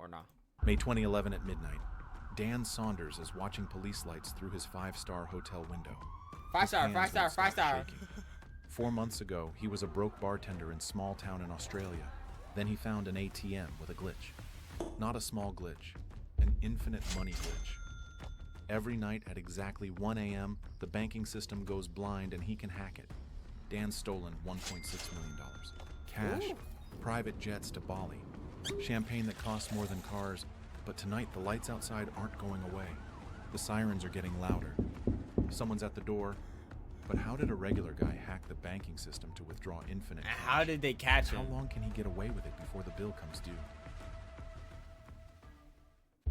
or not? May 2011 at midnight. Dan Saunders is watching police lights through his 5-star hotel window. 5-star, His hands 5-star, won't stop 5-star. shaking. 4 months ago, he was a broke bartender in small town in Australia. Then he found an ATM with a glitch. Not a small glitch, an infinite money glitch. Every night at exactly 1 a.m., the banking system goes blind and he can hack it. Dan's stolen $1.6 million. Cash, Ooh. private jets to Bali, champagne that costs more than cars, but tonight the lights outside aren't going away. The sirens are getting louder. Someone's at the door, but how did a regular guy hack the banking system to withdraw infinite cash? How did they catch him? How long can he get away with it before the bill comes due?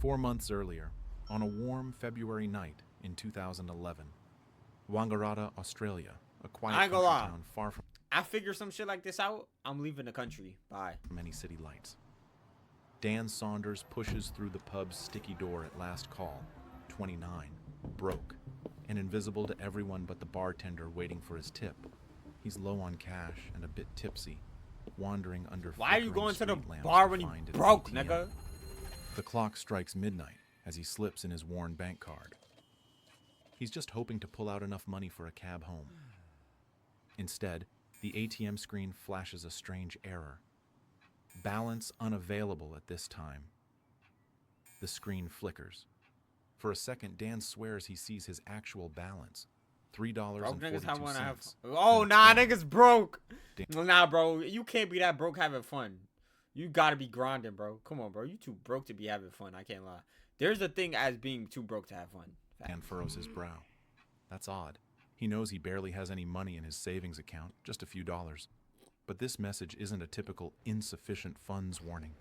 4 months earlier, on a warm February night in 2011, Wangaratta, Australia, a I quiet ain't country gonna lie. town far from I figure some shit like this out, I'm leaving the country. Bye. many city lights. Dan Saunders pushes through the pub's sticky door at last call, 29, broke, and invisible to everyone but the bartender waiting for his tip. He's low on cash and a bit tipsy, wandering under Why are you flickering going to the street lamps bar to when you find its broke, ATM. nigga? The clock strikes midnight as he slips in his worn bank card. He's just hoping to pull out enough money for a cab home. Instead, the ATM screen flashes a strange error. Balance unavailable at this time. The screen flickers. For a second, Dan swears he sees his actual balance. Broke niggas have one. $3.42. Oh, nah, gone. niggas broke. Damn. Nah, bro. You can't be that broke having fun. You gotta be grinding, bro. Come on, bro. You too broke to be having fun. I can't lie. There's a thing as being too broke to have fun. Dan furrows his brow. That's odd. He knows he barely has any money in his savings account, just a few dollars. But this message isn't a typical insufficient funds warning.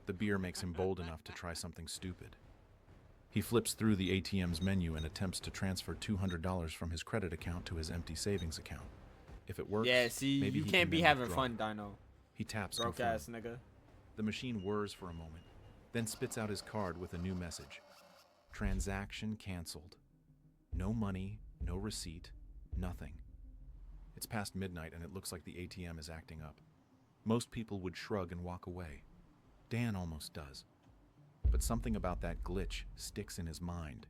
The beer makes him bold enough to try something stupid. He flips through the ATM's menu and attempts to transfer $200 from his credit account to his empty savings account. If it works, Yeah, see, maybe you he can't can be then having withdraw. fun, Dino. He taps Broke confirm. ass nigga. The machine whirs for a moment, then spits out his card with a new message. Transaction canceled. No money, no receipt, nothing. It's past midnight and it looks like the ATM is acting up. Most people would shrug and walk away. Dan almost does. But something about that glitch sticks in his mind.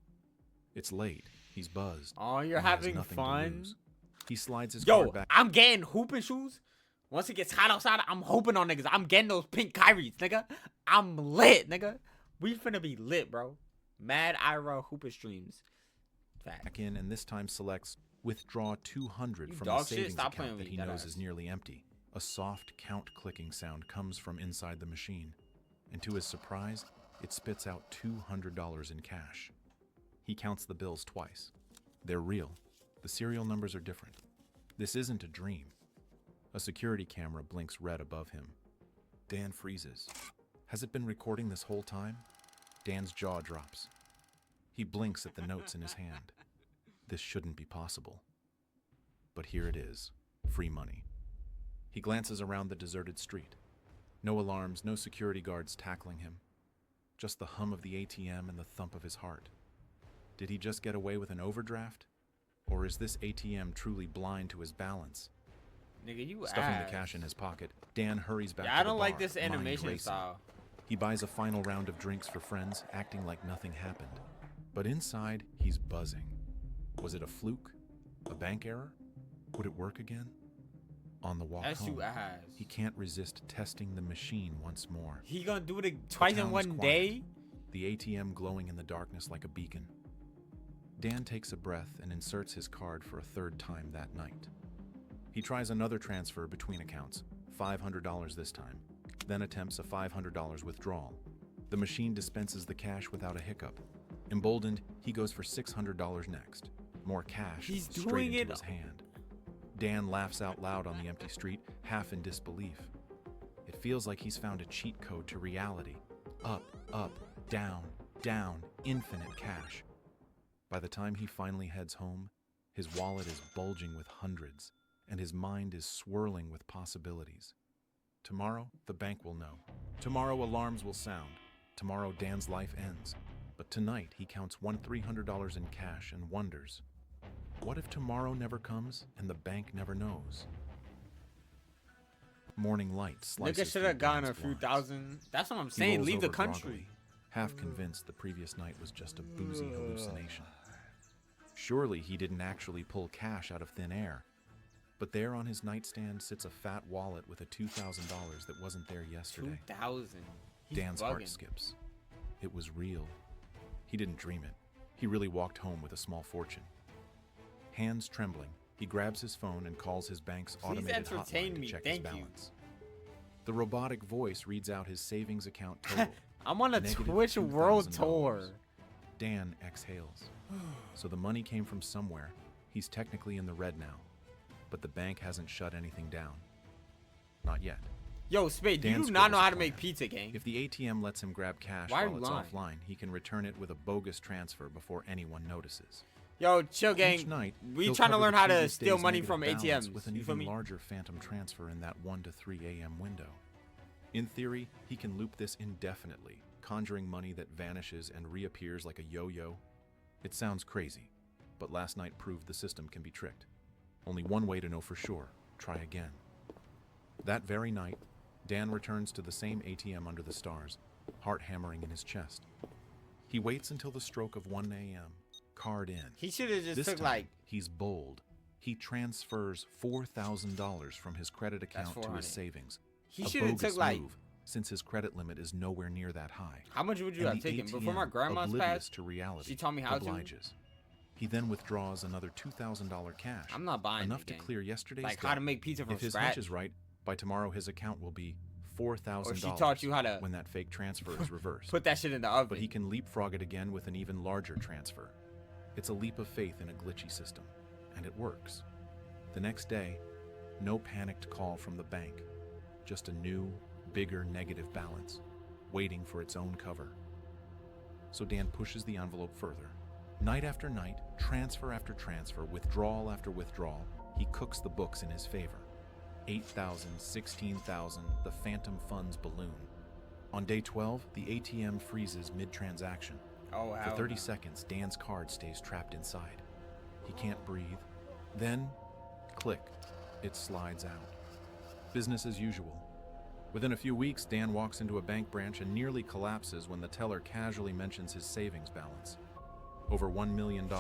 It's late. He's buzzed. Oh, you're and he has having nothing to fun? lose. He slides his Yo, card back. I'm getting hooping shoes. Once it gets hot outside, I'm hooping on niggas. I'm getting those pink Kyries, nigga. I'm lit, nigga. We finna be lit, bro. Mad Ira hooping streams. Fact. Back in and this time selects withdraw 200 You from dog his shit, savings stop playing account with that me, he dead knows ass. is nearly empty. A soft count clicking sound comes from inside the machine, and to his surprise, it spits out $200 in cash. He counts the bills twice. They're real. The serial numbers are different. This isn't a dream. A security camera blinks red above him. Dan freezes. Has it been recording this whole time? Dan's jaw drops. He blinks at the notes in his hand. This shouldn't be possible. But here it is. Free money. He glances around the deserted street. No alarms, no security guards tackling him. Just the hum of the ATM and the thump of his heart. Did he just get away with an overdraft? Or is this ATM truly blind to his balance? Nigga, you Stuffing ass. the cash in his pocket, Dan hurries back Yeah, to I the don't like bar, this mind animation racing. style. He buys a final round of drinks for friends, acting like nothing happened. But inside, he's buzzing. Was it a fluke? A bank error? Would it work again? On the walk That's home, you ass. he can't resist testing the machine once more. He gonna do it twice in town's one quiet. day? The ATM glowing in the darkness like a beacon. Dan takes a breath and inserts his card for a third time that night. He tries another transfer between accounts, $500 this time, then attempts a $500 withdrawal. The machine dispenses the cash without a hiccup. Emboldened, he goes for $600 next. More cash He's straight doing into it- his hand. Dan laughs out loud on the empty street, half in disbelief. It feels like he's found a cheat code to reality. Up, up, down, down, infinite cash. By the time he finally heads home, his wallet is bulging with hundreds, and his mind is swirling with possibilities. Tomorrow, the bank will know. Tomorrow, alarms will sound. Tomorrow, Dan's life ends. But tonight, he counts $300 in cash and wonders, what if tomorrow never comes and the bank never knows? Morning light slices Nigga should through have gotten a Dan's few blinds. thousand. That's what I'm He saying. rolls Leave the over country. groggily, half convinced the previous night was just a boozy hallucination. Surely he didn't actually pull cash out of thin air. But there on his nightstand sits a fat wallet with a $2,000 that wasn't there yesterday. 2,000. Dan's heart skips. It was real. He didn't dream it. He really walked home with a small fortune. Hands trembling, he grabs his phone and calls his bank's automated hotline to check his balance. The robotic voice reads out his savings account total. I'm on a Twitch world tour. Dan exhales. So the money came from somewhere. He's technically in the red now. But the bank hasn't shut anything down. Not yet. Yo, Spade, you Dan do not know scribbles how a to make plan. pizza, gang. If the ATM lets him grab cash Why while it's lying? offline, he can return it with a bogus transfer before anyone notices. Yo, chill, Each gang. night, We he'll trying to cover learn the how to previous steal day's money negative from balance ATMs. with an You feel even me? larger phantom transfer in that 1 to 3 a.m. window. In theory, he can loop this indefinitely, conjuring money that vanishes and reappears like a yo-yo. It sounds crazy, but last night proved the system can be tricked. Only one way to know for sure. Try again. That very night, Dan returns to the same ATM under the stars, heart hammering in his chest. He waits until the stroke of 1 a.m. Card in. He should have just This took time, like. he's bold. He transfers $4,000 from his credit account to 400. his savings. He A should have bogus took like. move, since his credit limit is nowhere near that high. How much would you And have the taken before my ATM, grandma's oblivious passed? to reality, She taught me how to. obliges. He then withdraws another $2,000 cash. I'm not buying enough it, to gang. clear yesterday's Like debt. how to make pizza from If his scratch. hunch is right, by tomorrow his account will be $4,000. Or she taught you how to when that fake transfer is reversed. put that shit in the oven. But he can leapfrog it again with an even larger transfer. It's a leap of faith in a glitchy system, and it works. The next day, no panicked call from the bank, just a new, bigger negative balance, waiting for its own cover. So Dan pushes the envelope further. Night after night, transfer after transfer, withdrawal after withdrawal, he cooks the books in his favor. 8,000, 16,000, the phantom funds balloon. On day 12, the ATM freezes mid-transaction. Oh, For 30 seconds, Dan's card stays trapped inside. He can't breathe. Then, click, it slides out. Business as usual. Within a few weeks, Dan walks into a bank branch and nearly collapses when the teller casually mentions his savings balance. Over $1 million.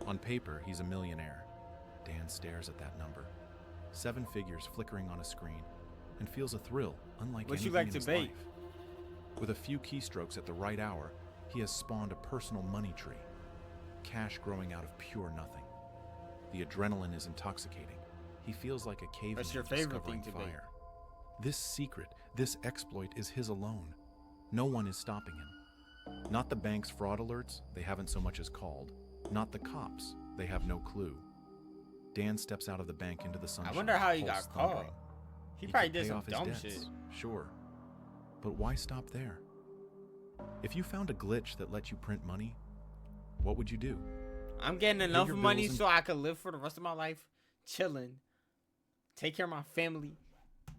On paper, he's a millionaire. Dan stares at that number. 7 figures flickering on a screen, and feels a thrill unlike What you anything like in to his bake? life. With a few keystrokes at the right hour, he has spawned a personal money tree. Cash growing out of pure nothing. The adrenaline is intoxicating. He feels like a caveman What's your favorite discovering thing to bake? fire. This secret, this exploit is his alone. No one is stopping him. Not the bank's fraud alerts, they haven't so much as called. Not the cops, they have no clue. Dan steps out of the bank into the sunshine. I wonder how he pulse got caught. thundering. He probably could did pay some off his dumb debts, shit. Sure. But why stop there? If you found a glitch that let you print money, what would you do? I'm getting Pay enough your money bills and- so I could live for the rest of my life, chilling, take care of my family,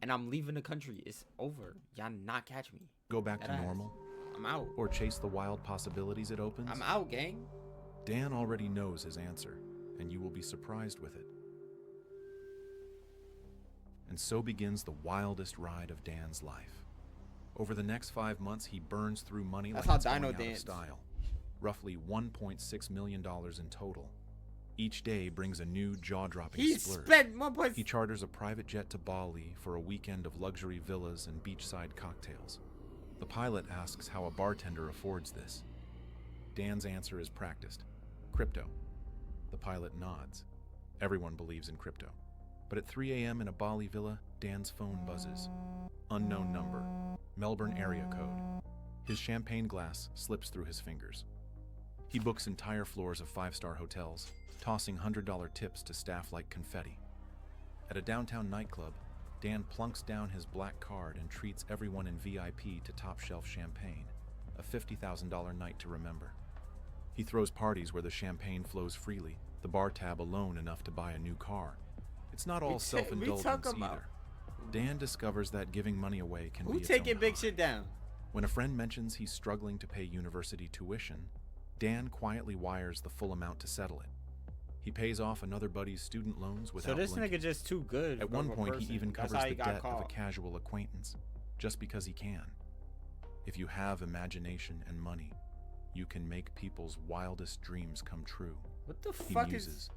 and I'm leaving the country. It's over. Y'all not catch me. Go back That to ass. normal? I'm out. Or chase the wild possibilities it opens? I'm out, gang. Dan already knows his answer, and you will be surprised with it. And so begins the wildest ride of Dan's life. Over the next 5 months, he burns through money That's like how it's going Dino out of danced. style. Roughly $1.6 million in total. Each day brings a new jaw-dropping He splurge. spent 1.6. He charters a private jet to Bali for a weekend of luxury villas and beachside cocktails. The pilot asks how a bartender affords this. Dan's answer is practiced. Crypto. The pilot nods. Everyone believes in crypto. But at 3 a.m. in a Bali villa, Dan's phone buzzes. Unknown number. Melbourne area code. His champagne glass slips through his fingers. He books entire floors of 5-star hotels, tossing $100 tips to staff like confetti. At a downtown nightclub, Dan plunks down his black card and treats everyone in VIP to top-shelf champagne, a $50,000 night to remember. He throws parties where the champagne flows freely, the bar tab alone enough to buy a new car. It's not all self-indulgence either. Dan discovers that giving money away can Who be its taking own big high. shit down? When a friend mentions he's struggling to pay university tuition, Dan quietly wires the full amount to settle it. He pays off another buddy's student loans without So this blinking. nigga just too good. At one of a point, he person. even That's covers how he the got debt of caught. a casual acquaintance, just because he can. If you have imagination and money, you can make people's wildest dreams come true. What the He fuck muses, is?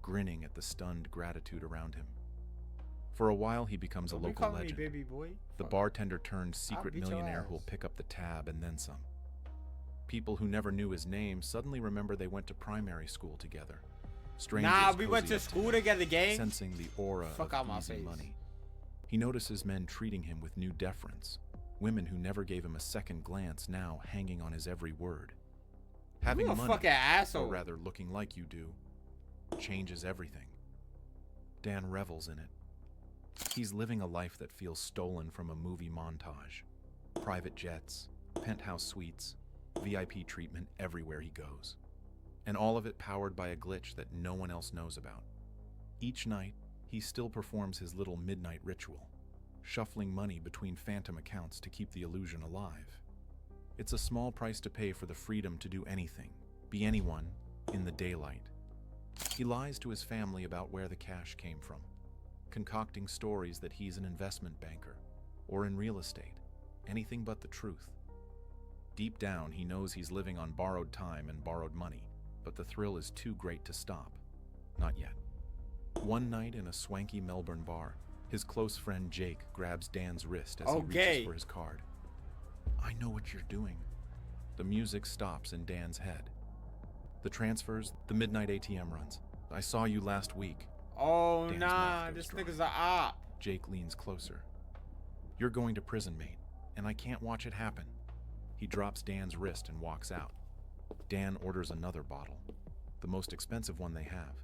grinning at the stunned gratitude around him. For a while, he becomes a Don't be local calling legend. me baby boy. The Fuck. bartender turned secret beat your millionaire who will ass. pick up the tab and then some. People who never knew his name suddenly remember they went to primary school together. Strangers Nah, we went cozy to up school him, together, gang. sensing the aura Fuck out of my easy face. money. He notices men treating him with new deference. Women who never gave him a second glance now hanging on his every word. Having You a money, fucking asshole. or rather looking like you do, changes everything. Dan revels in it. He's living a life that feels stolen from a movie montage. Private jets, penthouse suites, VIP treatment everywhere he goes. And all of it powered by a glitch that no one else knows about. Each night, he still performs his little midnight ritual, shuffling money between phantom accounts to keep the illusion alive. It's a small price to pay for the freedom to do anything, be anyone, in the daylight. He lies to his family about where the cash came from, concocting stories that he's an investment banker, or in real estate, anything but the truth. Deep down, he knows he's living on borrowed time and borrowed money, but the thrill is too great to stop. Not yet. One night in a swanky Melbourne bar, his close friend Jake grabs Dan's wrist as he reaches for his card. "I know what you're doing." The music stops in Dan's head. The transfers, the midnight ATM runs. "I saw you last week." Oh, Dan's nah, mouth goes this dry. nigga's a op. Jake leans closer. "You're going to prison, mate, and I can't watch it happen." He drops Dan's wrist and walks out. Dan orders another bottle, the most expensive one they have.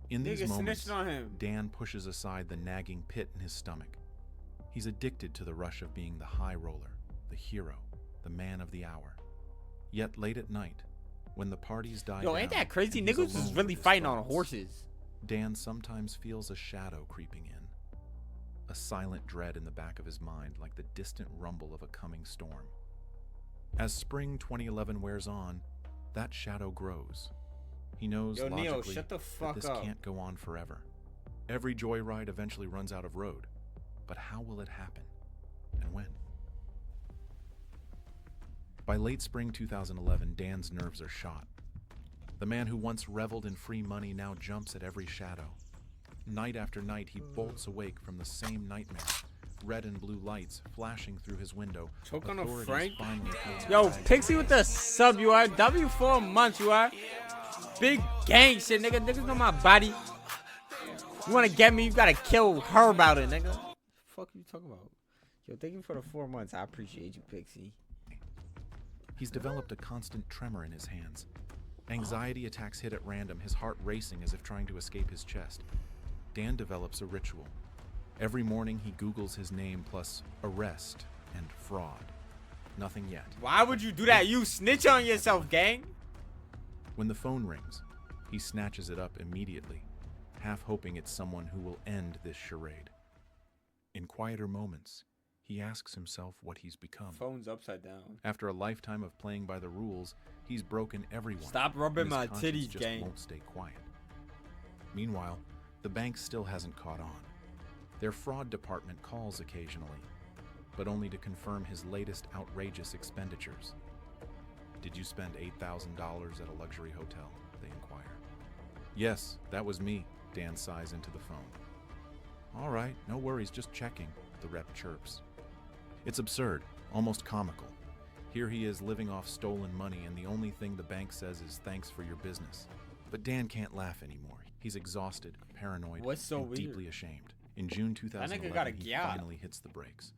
In these Nigga moments, snitched on him. Dan pushes aside the nagging pit in his stomach. He's addicted to the rush of being the high roller, the hero, the man of the hour. Yet late at night, when the parties die Yo, down ain't that crazy? and he's Niggas alone is really with his fighting on thoughts, horses. Dan sometimes feels a shadow creeping in. A silent dread in the back of his mind, like the distant rumble of a coming storm. As spring 2011 wears on, that shadow grows. He knows Yo, logically Neo, shut the that fuck this up. can't go on forever. Every joyride eventually runs out of road. But how will it happen? And when? By late spring 2011, Dan's nerves are shot. The man who once reveled in free money now jumps at every shadow. Night after night, he bolts awake from the same nightmare. Red and blue lights flashing through his window. Choke on a Authorities Frank. finally pull him Yo, back. Pixie with the sub, you are. W 4 months, you are. Big gang shit, nigga. Niggas know my body. You wanna get me, you gotta kill her about it, nigga. Fuck you talking about? Yo, thank you for the 4 months. I appreciate you, Pixie. He's developed a constant tremor in his hands. Anxiety attacks hit at random, his heart racing as if trying to escape his chest. Dan develops a ritual. Every morning he Googles his name plus arrest and fraud. Nothing yet. Why would you do that? You snitch on yourself, gang. When the phone rings, he snatches it up immediately, half hoping it's someone who will end this charade. In quieter moments, he asks himself what he's become. Phone's upside down. After a lifetime of playing by the rules, he's broken everyone. Stop rubbing and his my conscience titties, just gang. won't stay quiet. Meanwhile, the bank still hasn't caught on. Their fraud department calls occasionally, but only to confirm his latest outrageous expenditures. "Did you spend $8,000 at a luxury hotel?" they inquire. "Yes, that was me," Dan sighs into the phone. "All right, no worries, just checking," the rep chirps. It's absurd, almost comical. Here he is living off stolen money, and the only thing the bank says is thanks for your business. But Dan can't laugh anymore. He's exhausted, paranoid, What's so and weird? deeply ashamed. In June nigga got a 2011, he gap. finally hits the brakes.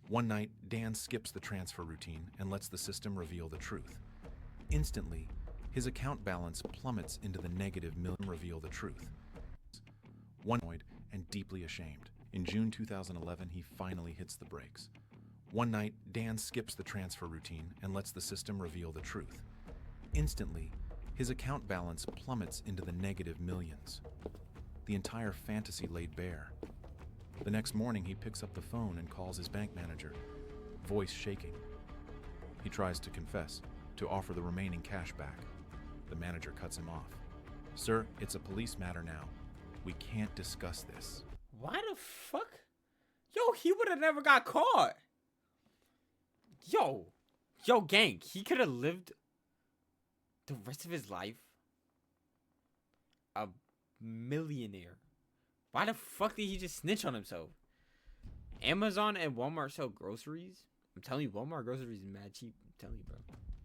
One night, Dan skips the transfer routine and lets the system reveal the truth. Instantly, his account balance plummets into the negative million. Reveal the truth. One annoyed and deeply ashamed. In June 2011, he finally hits the brakes. One night, Dan skips the transfer routine and lets the system reveal the truth. Instantly, his account balance plummets into the negative millions. The entire fantasy laid bare. The next morning, he picks up the phone and calls his bank manager, voice shaking. He tries to confess, to offer the remaining cash back. The manager cuts him off. Sir, it's a police matter now. We can't discuss this. Why the fuck? Yo, he would have never got caught. Yo, gang, he could have lived the rest of his life a millionaire. Why the fuck did he just snitch on himself? Amazon and Walmart sell groceries. I'm telling you, Walmart groceries is mad cheap. I'm telling you, bro.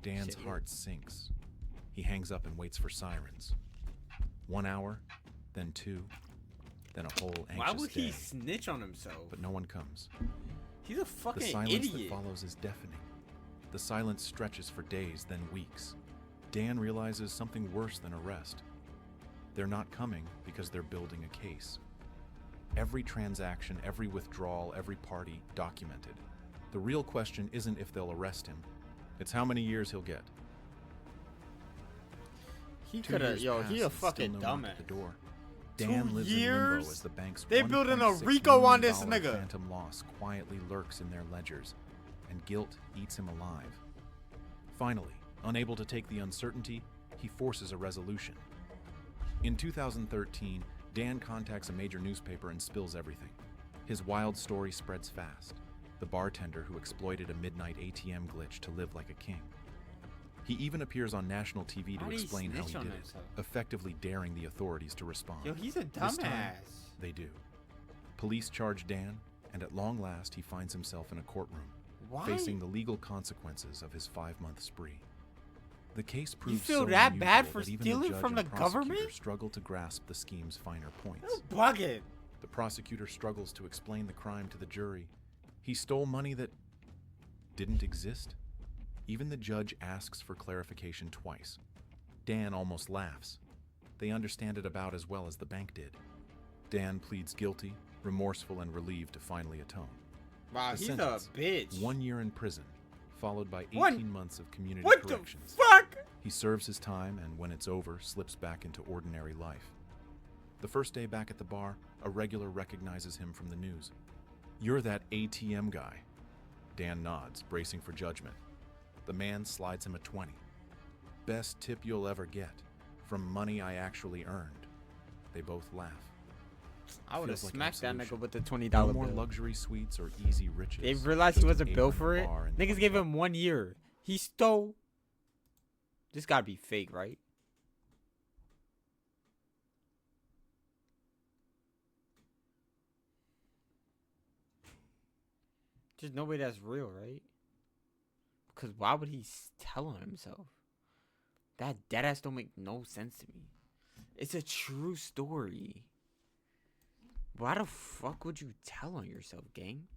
Dan's heart sinks. He hangs up and waits for sirens. 1 hour, then 2, then a whole anxious Why would he day. snitch on himself? But no one comes. He's a fucking The silence idiot. that follows is deafening. The silence stretches for days, then weeks. Dan realizes something worse than arrest. They're not coming because they're building a case. Every transaction, every withdrawal, every party documented. The real question isn't if they'll arrest him. It's how many years he'll get. He 2 could have, years yo, pass he a and still fucking no knock dumbass. at the door. Dan 2 lives in years? limbo as the bank's They building a $1.6 RICO on million this nigga. phantom loss quietly lurks in their ledgers, and guilt eats him alive. Finally, unable to take the uncertainty, he forces a resolution. In 2013, Dan contacts a major newspaper and spills everything. His wild story spreads fast. The bartender who exploited a midnight ATM glitch to live like a king. He even appears on national TV to Why did he explain how he snitch on did it, himself? effectively daring the authorities to respond. Yo, he's a This time, dumbass. they do. Police charge Dan, and at long last he finds himself in a courtroom, Why? facing the legal consequences of his 5-month spree. The case proves feel so that bad unusual for that even stealing the judge from and the prosecutor government? struggle to grasp the scheme's finer points. That's bugging. The prosecutor struggles to explain the crime to the jury. He stole money that didn't exist. Even the judge asks for clarification twice. Dan almost laughs. They understand it about as well as the bank did. Dan pleads guilty, remorseful and relieved to finally atone. Wow, The he's sentence, a bitch. 1 year in prison, followed by 18 What? months of community What the corrections. fuck? He serves his time and when it's over, slips back into ordinary life. The first day back at the bar, a regular recognizes him from the news. "You're that ATM guy." Dan nods, bracing for judgment. The man slides him a 20. "Best tip you'll ever get, from money I actually earned." They both laugh. I would have Feels like smacked that absolution. nigga with the No $20 more bill. luxury suites or easy riches. They realized he just wasn't an built apron, for it. bar, and Niggas gave 20 him 1 year. He stole. This gotta be fake, right? There's no way that's real, right? Because why would he tell on himself? That deadass don't make no sense to me. It's a true story. Why the fuck would you tell on yourself, gang?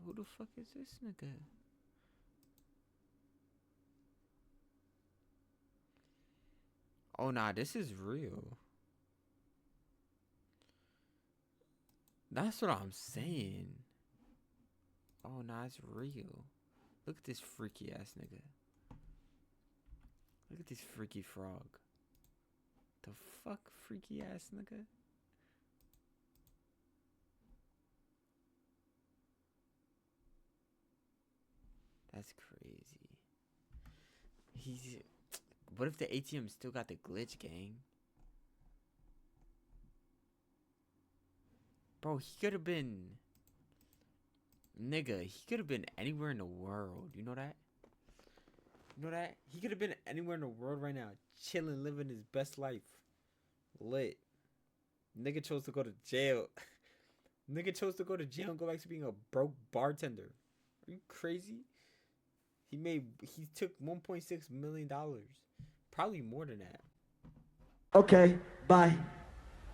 Who the fuck is this nigga? Oh nah, this is real. That's what I'm saying. Oh nah, it's real. Look at this freaky ass nigga. Look at this freaky frog. The fuck, freaky ass nigga? That's crazy. What if the ATM still got the glitch, gang? Bro, he could have been... Nigga, he could have been anywhere in the world. You know that? You know that? He could have been anywhere in the world right now. Chilling, living his best life. Lit. Nigga chose to go to jail. Nigga chose to go to jail and go back to being a broke bartender. Are you crazy? He took $1.6 million. Probably more than that. Okay, bye.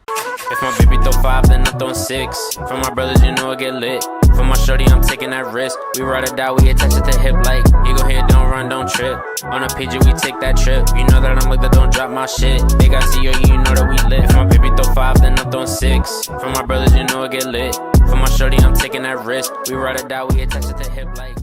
If my baby throw 5, then I'm throwing 6. For my brothers, you know I get lit. For my shorty, I'm taking that risk. We ride or die, we attach at the hip like Eagle head, don't run, don't trip. On a PG, we take that trip. You know that I'm like that, don't drop my shit. They got CEO, you know that we lit. If my baby throw 5, then I'm throwing 6. For my brothers, you know I get lit. For my shorty, I'm taking that risk. We ride or die, we attach at the hip like